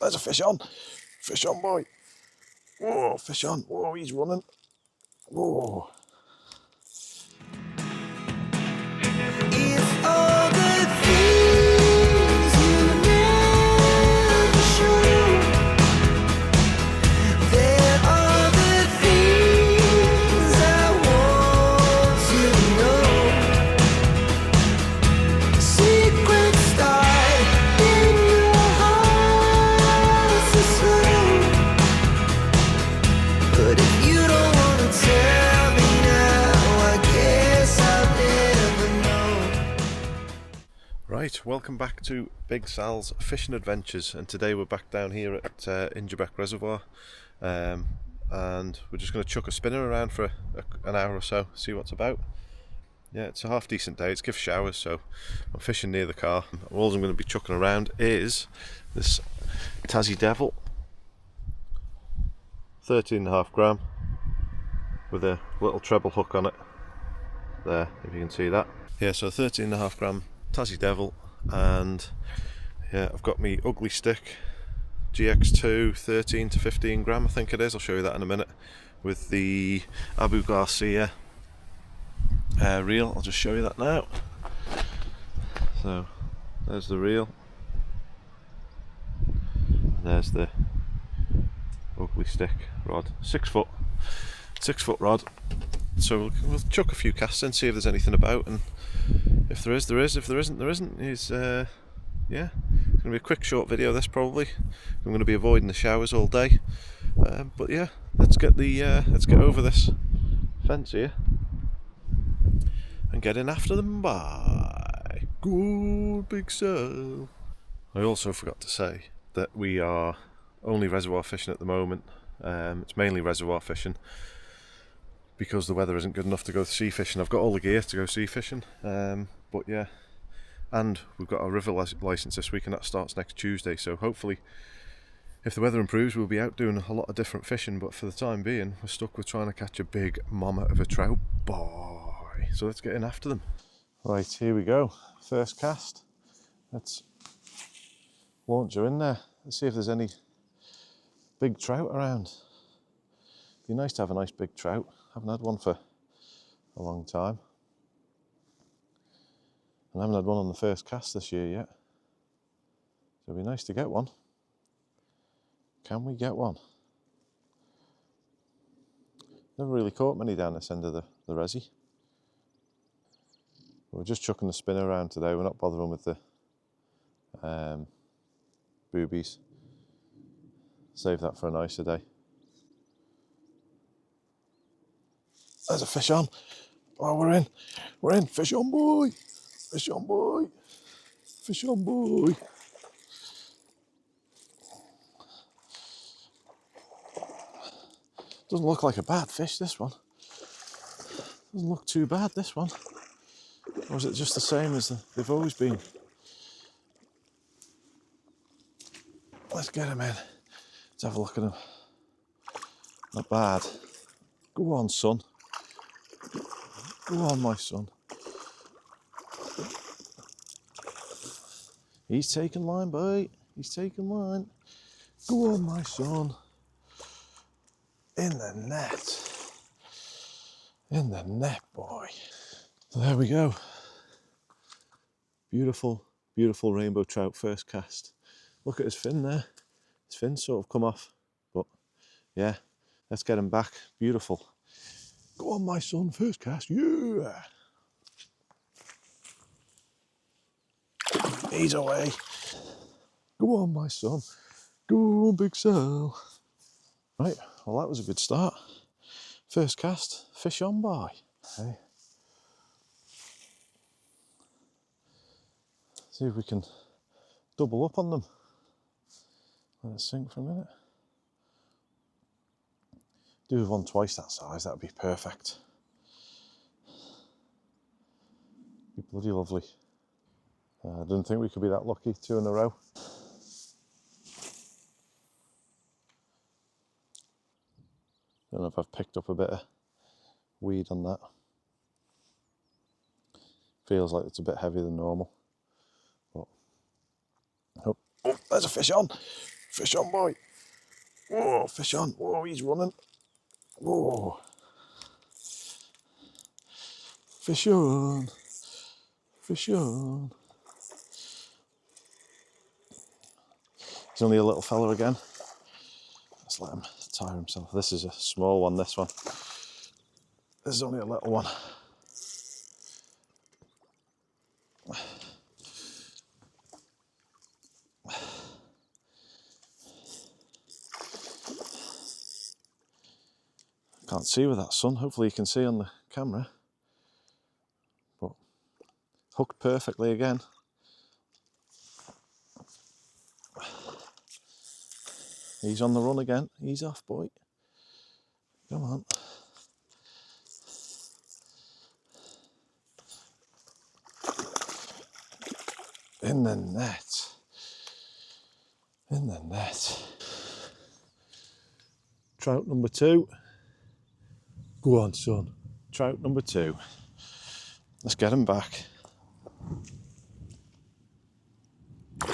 there's a fish on. Fish on, boy. Whoa, fish on. Whoa, he's running. Whoa. It's all the things you never show. There are the things I want to know. Secrets start in your heart so slow. But if you don't want to tell me now, I guess I'll never know. Right, welcome back to Big Sal's Fishing Adventures, and today we're back down here at Ingebeck Reservoir, and we're just going to chuck a spinner around for an hour or so, see what's about. Yeah, it's a half decent day. It's gives showers, so I'm fishing near the car. All I'm going to be chucking around is this Tassie Devil, 13.5 gram, with a little treble hook on it. There, if you can see that. Yeah, so 13.5 gram Tassie Devil, and yeah, I've got me ugly stick GX2, 13 to 15 gram I think it is. I'll show you that in a minute, with the Abu Garcia reel. I'll just show you that now. So there's the reel, there's the ugly stick rod, 6 foot rod. So we'll chuck a few casts in, see if there's anything about, and if there is, there is. If there isn't, there isn't. It's yeah, it's gonna be a quick, short video. This probably. I'm going to be avoiding the showers all day, but yeah, let's get over this fence here and get in after them. Bye. Good Big Sal. I also forgot to say that we are only reservoir fishing at the moment. It's mainly reservoir fishing, because the weather isn't good enough to go sea fishing. I've got all the gear to go sea fishing, but yeah, and we've got our river license this week, and that starts next Tuesday, so hopefully if the weather improves we'll be out doing a lot of different fishing, but for the time being we're stuck with trying to catch a big mama of a trout boy. So let's get in after them. Right, here we go, first cast. Let's launch her in there. Let's see if there's any big trout around. Be nice to have a nice big trout. Haven't had one for a long time, and I haven't had one on the first cast this year yet, so it'd be nice to get one. Can we get one? Never really caught many down this end of the resi. We're just chucking the spinner around today. We're not bothering with the boobies. Save that for a nicer day. There's a fish on. Oh, we're in. Fish on, boy. Fish on, boy. Fish on, boy. Doesn't look like a bad fish, this one. Doesn't look too bad, this one. Or is it just the same as they've always been? Let's get him in. Let's have a look at him. Not bad. Go on, son. Go on, my son. He's taking line, boy. He's taking line. Go on, my son. In the net. In the net, boy. So there we go. Beautiful, beautiful rainbow trout, first cast. Look at his fin there. His fin's sort of come off, but yeah, let's get him back. Beautiful. Go on, my son, first cast. Yeah. He's away. Go on, my son. Go on, Big Sal. Right, well, that was a good start. First cast, fish on by. Okay. See if we can double up on them. Let it sink for a minute. Do with one twice that size, that would be perfect. Be bloody lovely. I didn't think we could be that lucky, 2 in a row. Don't know if I've picked up a bit of weed on that. Feels like it's a bit heavier than normal. But oh, there's a fish on. Fish on, boy. Whoa, fish on. Whoa, he's running. Whoa. Fish on. Fish on. He's only a little fella again. Let's let him tire himself. This is a small one, this one. This is only a little one. Can't see with that sun. Hopefully you can see on the camera. But hooked perfectly again. He's on the run again. He's off, boy. Come on. In the net. In the net. Trout number 2. Go on, son. Trout number 2. Let's get him back.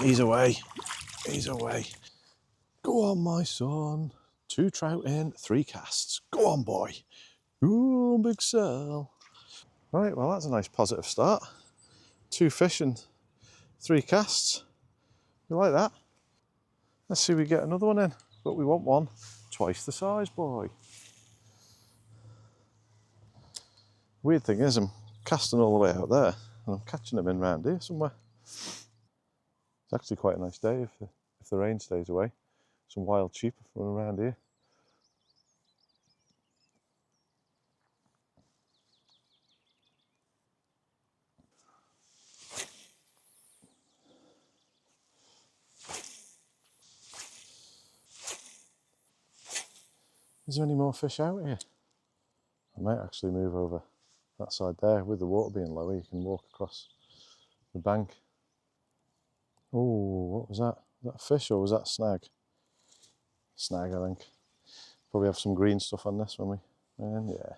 He's away. He's away. Go on, my son. 2 trout in, 3 casts. Go on, boy. Ooh, big cell. Right, well, that's a nice positive start. 2 fish and 3 casts. You like that? Let's see if we get another one in. But we want one twice the size, boy. Weird thing is, I'm casting all the way out there and I'm catching them in round here somewhere. It's actually quite a nice day if the rain stays away. Some wild sheep running around here. Is there any more fish out here? I might actually move over that side there. With the water being lower, you can walk across the bank. Oh, what was that? Was that a fish or was that a snag? Snag, I think. Probably have some green stuff on this when we, yeah.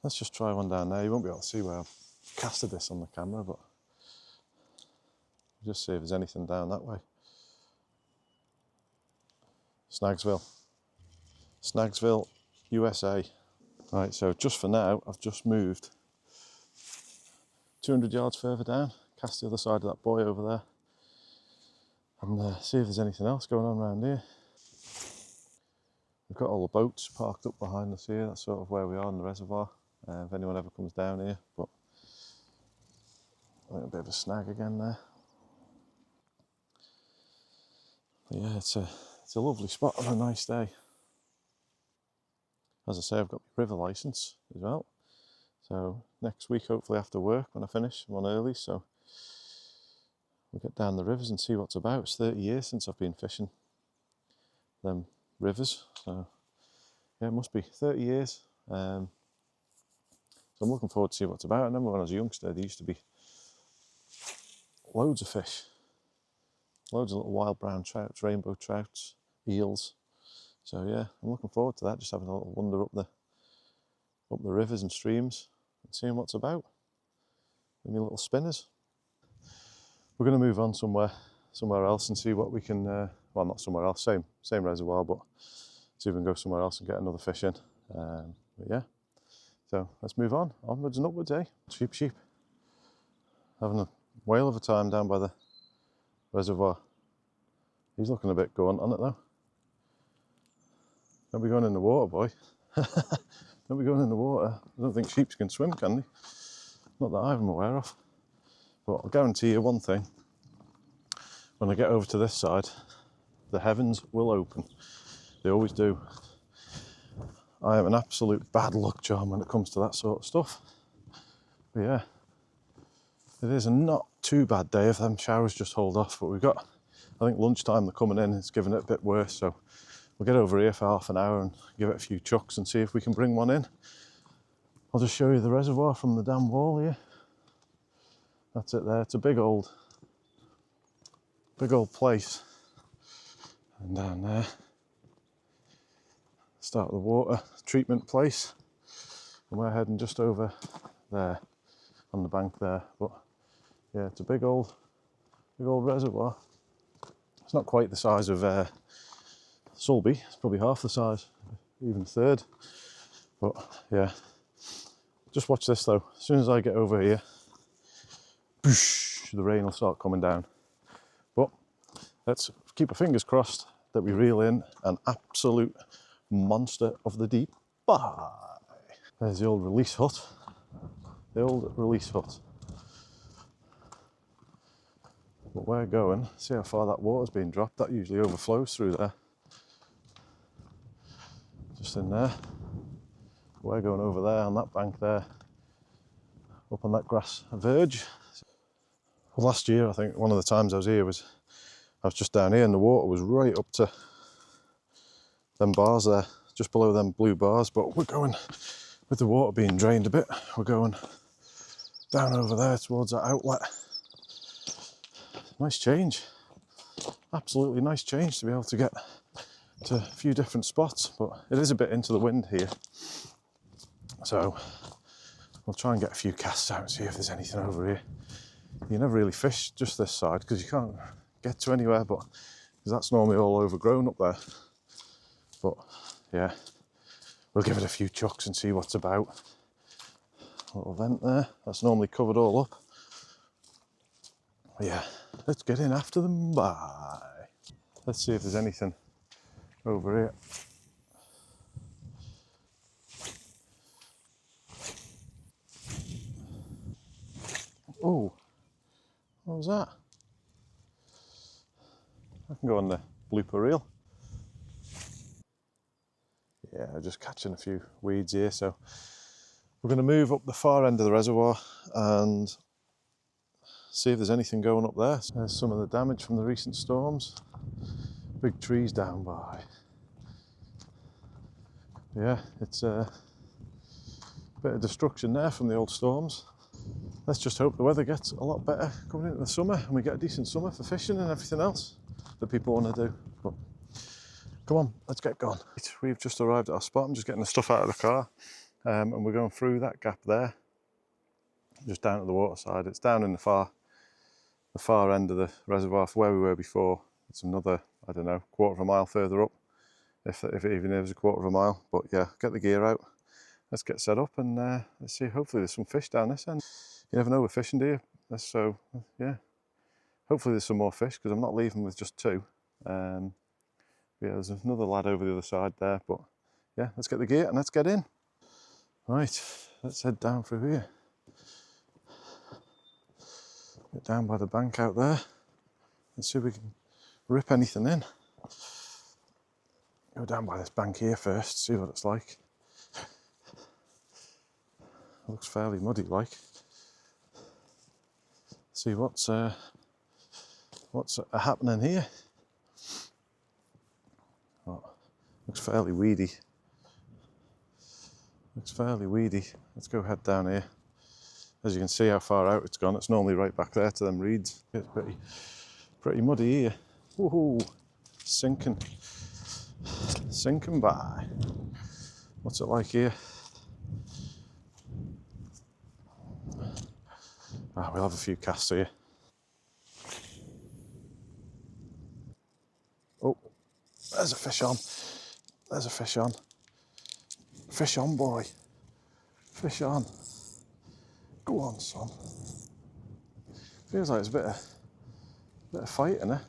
Let's just try one down there. You won't be able to see where I've casted this on the camera, but just see if there's anything down that way. Snagsville, USA. Right, so just for now, I've just moved 200 yards further down, cast the other side of that buoy over there, and see if there's anything else going on around here. We've got all the boats parked up behind us here. That's sort of where we are in the reservoir, if anyone ever comes down here. But I think a bit of a snag again there. But yeah, it's a lovely spot on a nice day. As I say, I've got my river licence as well. So next week, hopefully after work, when I finish, I'm on early, so we'll get down the rivers and see what's about. It's 30 years since I've been fishing them rivers, so yeah, it must be 30 years. So I'm looking forward to see what's about. I remember when I was a youngster, there used to be loads of fish, loads of little wild brown trouts, rainbow trouts, eels. So yeah, I'm looking forward to that, just having a little wander up the rivers and streams and seeing what's about. With my little spinners. We're going to move on somewhere else and see what we can, well, not somewhere else, same reservoir, but see if we can go somewhere else and get another fish in. But yeah, so let's move on, onwards and upwards, eh? Sheep. Having a whale of a time down by the reservoir. He's looking a bit going on it though. Don't be going in the water, boy. Don't be going in the water. I don't think sheep can swim, can they? Not that I'm aware of. But I'll guarantee you one thing. When I get over to this side, the heavens will open. They always do. I am an absolute bad luck charm when it comes to that sort of stuff. But yeah, it is a not too bad day if them showers just hold off. But we've got, I think lunchtime they're coming in, it's giving it a bit worse. So we'll get over here for half an hour and give it a few chucks and see if we can bring one in. I'll just show you the reservoir from the damn wall here. That's it there. It's a big old place. And down there, start of the water treatment place. And we're heading just over there on the bank there. But yeah, it's a big old reservoir. It's not quite the size of Sulby. It's probably half the size, even a third. But yeah, just watch this though. As soon as I get over here, boosh, the rain will start coming down. But let's keep our fingers crossed that we reel in an absolute monster of the deep. Bye. There's the old release hut. The old release hut. But we're going, see how far that water's been dropped. That usually overflows through there. Just in there. We're going over there on that bank there, up on that grass verge. Well, last year, I think one of the times I was here I was just down here and the water was right up to them bars there, just below them blue bars. But we're going, with the water being drained a bit, we're going down over there towards that outlet. Nice change, absolutely nice change to be able to get to a few different spots, but it is a bit into the wind here. So we'll try and get a few casts out and see if there's anything over here. You never really fish just this side because you can't get to anywhere, but because that's normally all overgrown up there. But yeah, we'll give it a few chucks and see what's about. A little vent there, that's normally covered all up. But yeah, let's get in after them. Bye. Let's see if there's anything over here. Oh, what was that? I can go on the blooper reel. Yeah, just catching a few weeds here. So we're going to move up the far end of the reservoir and see if there's anything going up there. There's some of the damage from the recent storms. Big trees down by. Yeah, it's a bit of destruction there from the old storms. Let's just hope the weather gets a lot better coming into the summer and we get a decent summer for fishing and everything else that people want to do. But come on, let's get going. We've just arrived at our spot. I'm just getting the stuff out of the car and we're going through that gap there, just down to the water side. It's down in the far end of the reservoir from where we were before. It's another, I don't know, quarter of a mile further up, if it even is a quarter of a mile. But yeah, get the gear out. Let's get set up and let's see. Hopefully there's some fish down this end. You never know with fishing, do you? So yeah, hopefully there's some more fish because I'm not leaving with just two. Yeah, there's another lad over the other side there. But yeah, let's get the gear and let's get in. Right, let's head down through here. Get down by the bank out there. Let's see if we can rip anything in. Go down by this bank here first, see what it's like. It looks fairly muddy like. See what's happening here. Oh, looks fairly weedy. Looks fairly weedy. Let's go head down here. As you can see how far out it's gone. It's normally right back there to them reeds. It's pretty muddy here. Woohoo! Sinking by. What's it like here? We'll have a few casts here. Oh, there's a fish on. There's a fish on. Fish on, boy. Fish on. Go on, son. Feels like it's a bit of fight in it.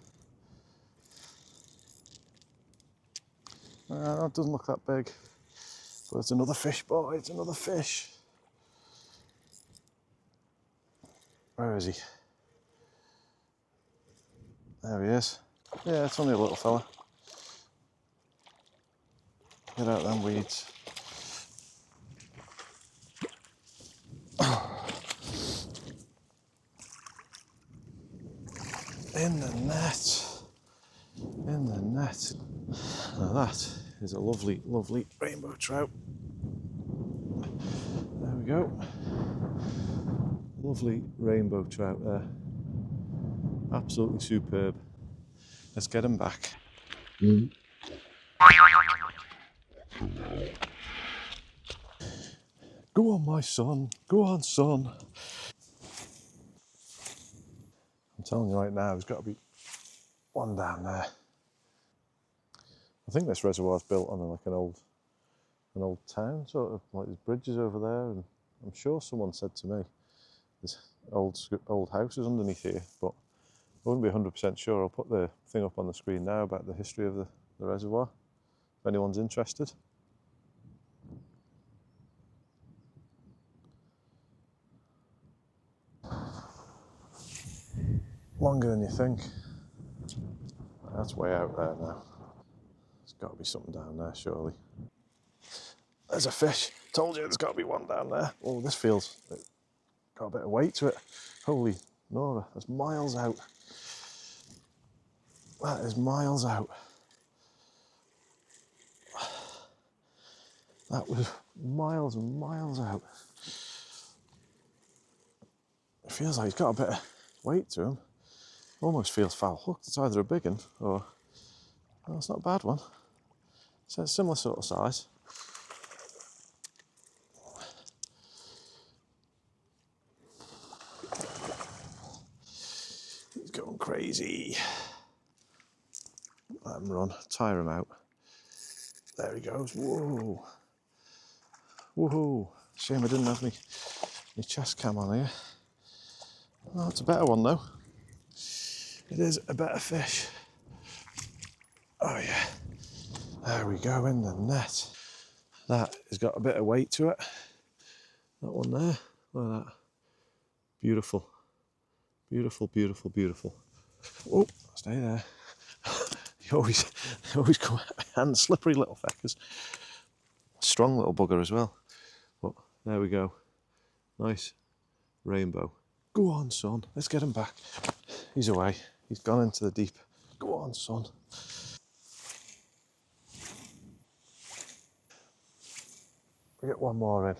It doesn't look that big. But it's another fish, boy. It's another fish. Where is he? There he is. Yeah, it's only a little fella. Get out them weeds. In the net. In the net. Now that is a lovely, lovely rainbow trout. There we go. Lovely rainbow trout there. Absolutely superb. Let's get him back. Go on, my son. Go on, son. I'm telling you right now, there's got to be one down there. I think this reservoir's built on like an old town, sort of like there's bridges over there, and I'm sure someone said to me there's old houses underneath here, but I wouldn't be 100% sure. I'll put the thing up on the screen now about the history of the reservoir, if anyone's interested. Longer than you think. That's way out there now. There's got to be something down there, surely. There's a fish. Told you there's got to be one down there. Oh, this feels got a bit of weight to it. Holy Nora, that's miles out. That is miles out. That was miles and miles out. It feels like he's got a bit of weight to him. Almost feels foul hooked. It's either a big one or... Oh, it's not a bad one. So it's a similar sort of size. He's going crazy. Let him run, tire him out. There he goes. Whoa. Woohoo. Shame I didn't have my chest cam on here. Oh, it's a better one though. It is a better fish. Oh yeah. There we go, in the net. That has got a bit of weight to it. That one there. Look at that. Beautiful. Beautiful, beautiful, beautiful. Oh, stay there. You always come out and slippery little feckers. Strong little bugger as well. But there we go. Nice rainbow. Go on, son. Let's get him back. He's away. He's gone into the deep. Go on, son. We get one more in.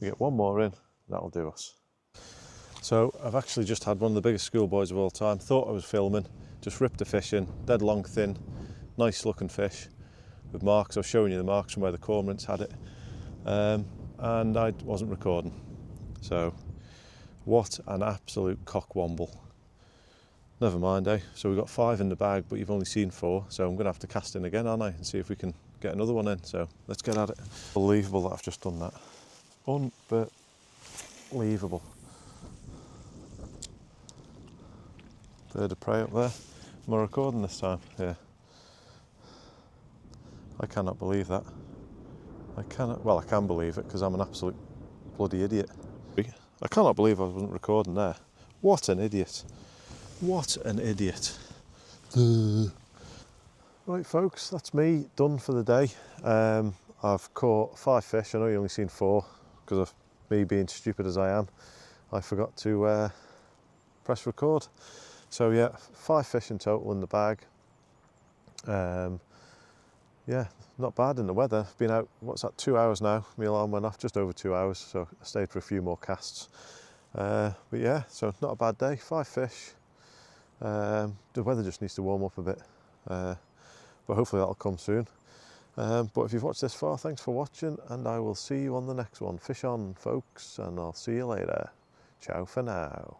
We get one more in. That'll do us. So I've actually just had one of the biggest schoolboys of all time. Thought I was filming. Just ripped a fish in. Dead long, thin. Nice looking fish with marks. I was showing you the marks from where the cormorants had it. And I wasn't recording. So what an absolute cockwomble. Never mind, eh? So we've got 5 in the bag, but you've only seen 4. So I'm going to have to cast in again, aren't I? And see if we can get another one in. So let's get at it. Unbelievable that I've just done that. Unbelievable. Bird of prey up there. Am I recording this time? Yeah. I cannot believe that. I can believe it because I'm an absolute bloody idiot. I cannot believe I wasn't recording there. What an idiot. What an idiot. Right folks, that's me done for the day. I've caught 5 fish. I know you've only seen 4 because of me being stupid as I am. I forgot to press record. So yeah, 5 fish in total in the bag. Yeah, not bad in the weather. Been out, what's that, 2 hours now. My alarm went off, just over 2 hours, so I stayed for a few more casts. But yeah, so not a bad day. 5 fish. The weather just needs to warm up a bit, but hopefully that'll come soon. But if you've watched this far, thanks for watching, and I will see you on the next one. Fish on, folks, and I'll see you later. Ciao for now.